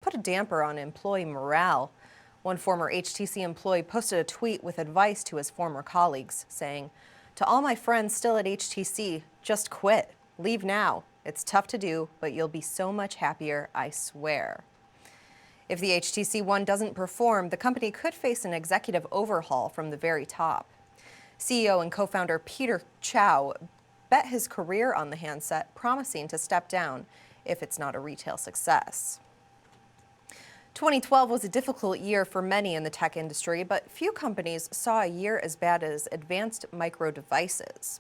put a damper on employee morale. One former HTC employee posted a tweet with advice to his former colleagues, saying, "To all my friends still at HTC, just quit. Leave now. It's tough to do, but you'll be so much happier, I swear." If the HTC One doesn't perform, the company could face an executive overhaul from the very top. CEO and co-founder Peter Chow bet his career on the handset, promising to step down if it's not a retail success. 2012 was a difficult year for many in the tech industry, but few companies saw a year as bad as Advanced Micro Devices.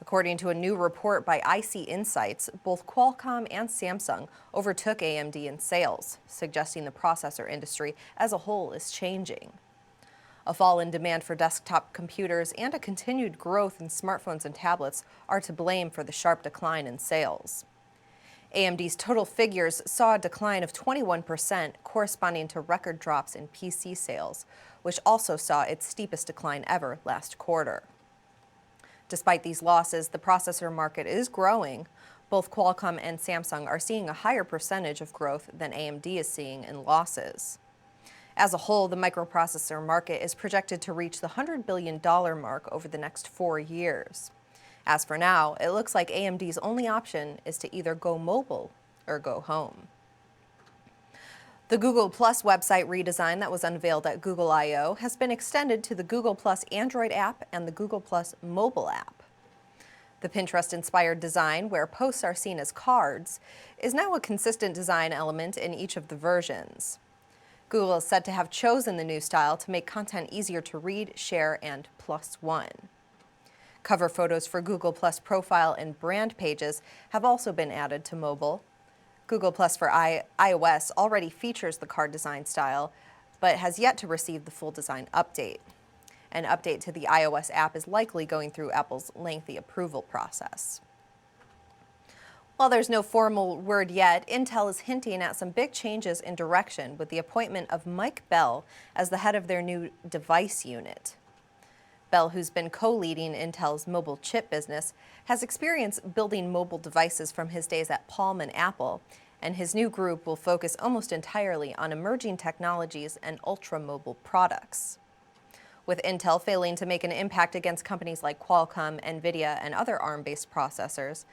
According to a new report by IC Insights, both Qualcomm and Samsung overtook AMD in sales, suggesting the processor industry as a whole is changing. A fall in demand for desktop computers and a continued growth in smartphones and tablets are to blame for the sharp decline in sales. AMD's total figures saw a decline of 21%, corresponding to record drops in PC sales, which also saw its steepest decline ever last quarter. Despite these losses, the processor market is growing. Both Qualcomm and Samsung are seeing a higher percentage of growth than AMD is seeing in losses. As a whole, the microprocessor market is projected to reach the $100 billion mark over the next 4 years. As for now, it looks like AMD's only option is to either go mobile or go home. The Google Plus website redesign that was unveiled at Google I/O has been extended to the Google Plus Android app and the Google Plus mobile app. The Pinterest-inspired design, where posts are seen as cards, is now a consistent design element in each of the versions. Google is said to have chosen the new style to make content easier to read, share, and plus one. Cover photos for Google Plus profile and brand pages have also been added to mobile. Google Plus for iOS already features the card design style, but has yet to receive the full design update. An update to the iOS app is likely going through Apple's lengthy approval process. While there's no formal word yet, Intel is hinting at some big changes in direction with the appointment of Mike Bell as the head of their new device unit. Bell, who's been co-leading Intel's mobile chip business, has experience building mobile devices from his days at Palm and Apple, and his new group will focus almost entirely on emerging technologies and ultra-mobile products. With Intel failing to make an impact against companies like Qualcomm, NVIDIA, and other ARM-based processors,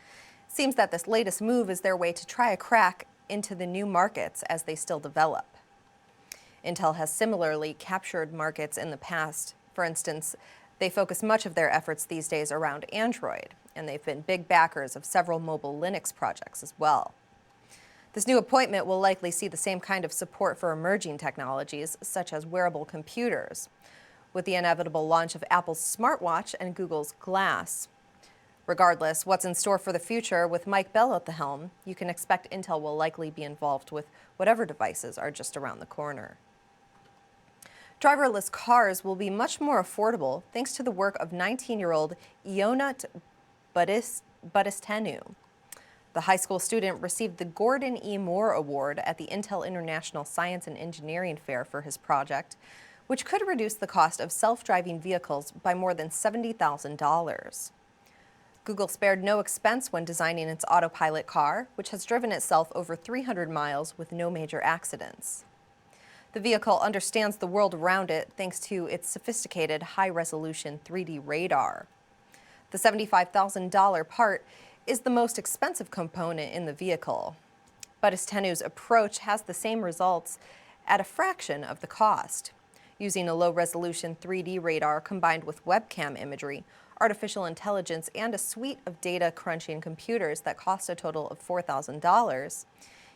it seems that this latest move is their way to try a crack into the new markets as they still develop. Intel has similarly captured markets in the past. For instance, they focus much of their efforts these days around Android, and they've been big backers of several mobile Linux projects as well. This new appointment will likely see the same kind of support for emerging technologies, such as wearable computers, with the inevitable launch of Apple's smartwatch and Google's Glass. Regardless, what's in store for the future with Mike Bell at the helm, you can expect Intel will likely be involved with whatever devices are just around the corner. Driverless cars will be much more affordable thanks to the work of 19-year-old Ionut Budistenu. The high school student received the Gordon E. Moore Award at the Intel International Science and Engineering Fair for his project, which could reduce the cost of self-driving vehicles by more than $70,000. Google spared no expense when designing its autopilot car, which has driven itself over 300 miles with no major accidents. The vehicle understands the world around it thanks to its sophisticated high-resolution 3D radar. The $75,000 part is the most expensive component in the vehicle. Badistenu's approach has the same results at a fraction of the cost. Using a low-resolution 3D radar combined with webcam imagery, artificial intelligence, and a suite of data crunching computers that cost a total of $4,000,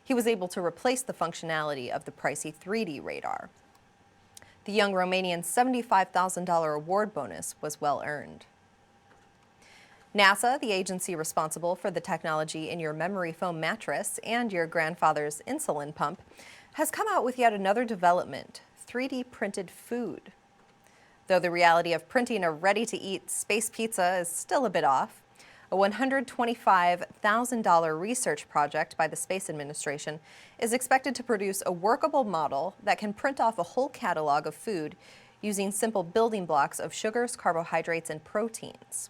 he was able to replace the functionality of the pricey 3D radar. The young Romanian's $75,000 award bonus was well earned. NASA, the agency responsible for the technology in your memory foam mattress and your grandfather's insulin pump, has come out with yet another development: 3D printed food. Though the reality of printing a ready-to-eat space pizza is still a bit off, a $125,000 research project by the Space Administration is expected to produce a workable model that can print off a whole catalog of food using simple building blocks of sugars, carbohydrates, and proteins.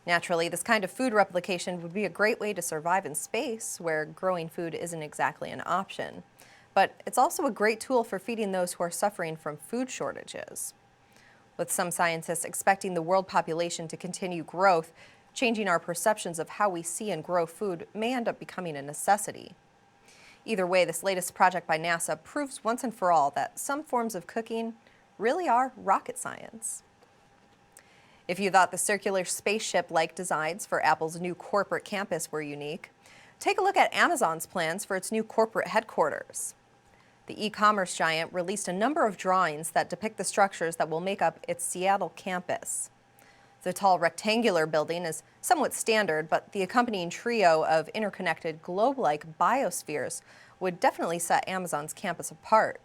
Naturally, this kind of food replication would be a great way to survive in space, where growing food isn't exactly an option. but it's also a great tool for feeding those who are suffering from food shortages. With some scientists expecting the world population to continue growth, changing our perceptions of how we see and grow food may end up becoming a necessity. Either way, this latest project by NASA proves once and for all that some forms of cooking really are rocket science. If you thought the circular spaceship-like designs for Apple's new corporate campus were unique, take a look at Amazon's plans for its new corporate headquarters. The e-commerce giant released a number of drawings that depict the structures that will make up its Seattle campus. The tall rectangular building is somewhat standard, but the accompanying trio of interconnected globe-like biospheres would definitely set Amazon's campus apart.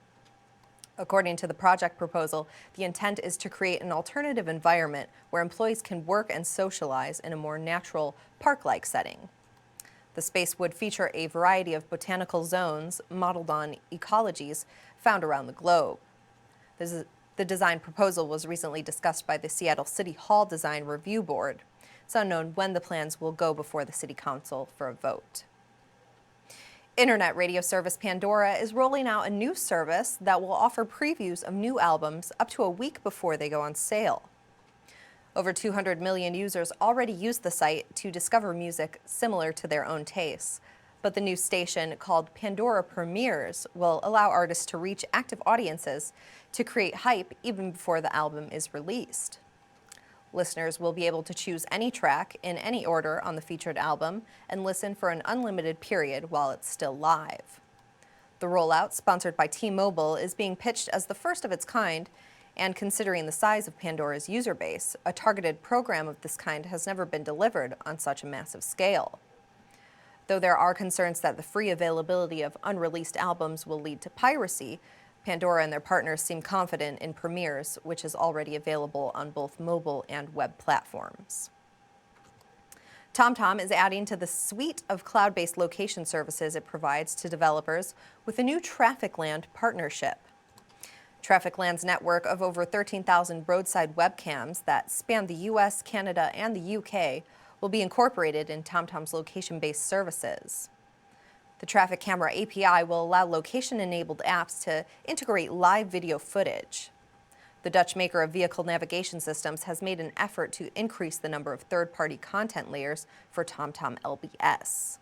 According to the project proposal, the intent is to create an alternative environment where employees can work and socialize in a more natural, park-like setting. The space would feature a variety of botanical zones modeled on ecologies found around the globe. The design proposal was recently discussed by the Seattle City Hall Design Review Board. It's unknown when the plans will go before the City Council for a vote. Internet radio service Pandora is rolling out a new service that will offer previews of new albums up to a week before they go on sale. Over 200 million users already use the site to discover music similar to their own tastes. But the new station, called Pandora Premieres, will allow artists to reach active audiences to create hype even before the album is released. Listeners will be able to choose any track in any order on the featured album and listen for an unlimited period while it's still live. The rollout, sponsored by T-Mobile, is being pitched as the first of its kind, and considering the size of Pandora's user base, a targeted program of this kind has never been delivered on such a massive scale. Though there are concerns that the free availability of unreleased albums will lead to piracy, Pandora and their partners seem confident in Premieres, which is already available on both mobile and web platforms. TomTom is adding to the suite of cloud-based location services it provides to developers with a new Trafficland partnership. Trafficland's network of over 13,000 roadside webcams that span the U.S., Canada, and the U.K. will be incorporated in TomTom's location-based services. The Traffic Camera API will allow location-enabled apps to integrate live video footage. The Dutch maker of vehicle navigation systems has made an effort to increase the number of third-party content layers for TomTom LBS.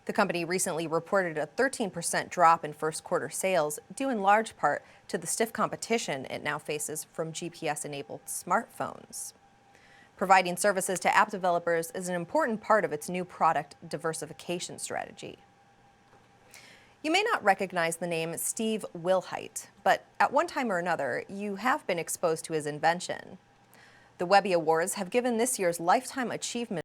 The company recently reported a 13% drop in first-quarter sales, due in large part to the stiff competition it now faces from GPS-enabled smartphones. Providing services to app developers is an important part of its new product diversification strategy. You may not recognize the name Steve Wilhite, but at one time or another, you have been exposed to his invention. The Webby Awards have given this year's Lifetime Achievement